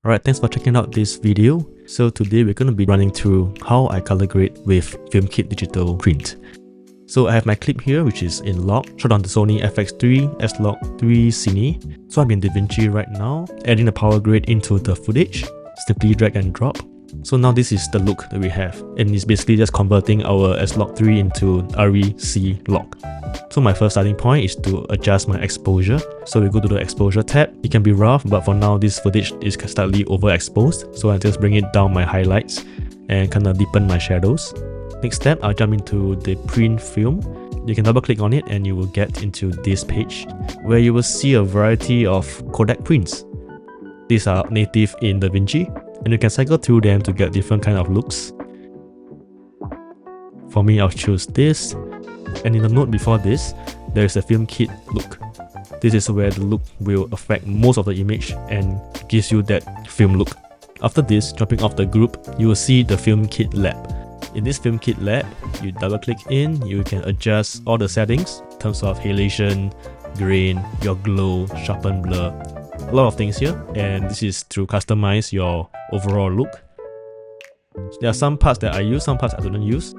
Alright, thanks for checking out this video. So today we're going to be running through how I color grade with Filmkid Digital Print. So I have my clip here, which is in log, shot on the Sony FX3 S-Log3 Cine. So I'm in DaVinci right now, adding the PowerGrade into the footage. Simply drag and drop. So now this is the look that we have, and it's basically just converting our S-Log3 into REC log. So my first starting point is to adjust my exposure. So we go to the exposure tab. It can be rough, but for now this footage is slightly overexposed. So I just bring it down my highlights and kind of deepen my shadows. Next step, I'll jump into the print film. You can double click on it and you will get into this page where you will see a variety of Kodak prints. These are native in DaVinci, and you can cycle through them to get different kind of looks. For me, I'll choose this, and in the note before this, there is a Filmkid look. This is where the look will affect most of the image and gives you that film look. After this, jumping off the group, you will see the Filmkid lab. In this Filmkid lab, you double click in, you can adjust all the settings in terms of halation, grain, your glow, sharpen, blur. A lot of things here, and this is to customize your overall look. There are some parts that I use, some parts I don't use.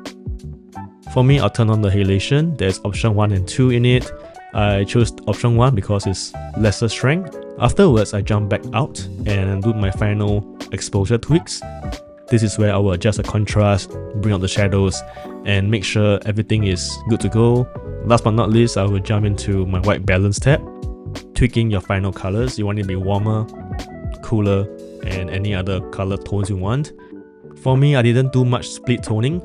For me, I'll turn on the halation. There's option 1 and 2 in it. I chose option 1 because it's lesser strength. Afterwards, I jump back out and do my final exposure tweaks. This is where I will adjust the contrast, bring out the shadows, and make sure everything is good to go. Last but not least, I will jump into my white balance tab. Tweaking your final colors. You want it to be warmer, cooler, and any other color tones you want. For me, I didn't do much split toning,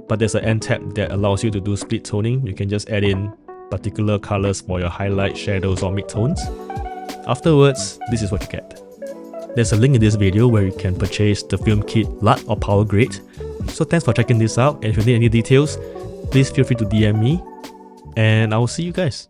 but there's an end tab that allows you to do split toning. You can just add in particular colors for your highlight, shadows, or mid-tones. Afterwards, this is what you get. There's a link in this video where you can purchase the Filmkid LUT or PowerGrade. So thanks for checking this out, and if you need any details, please feel free to DM me, and I will see you guys.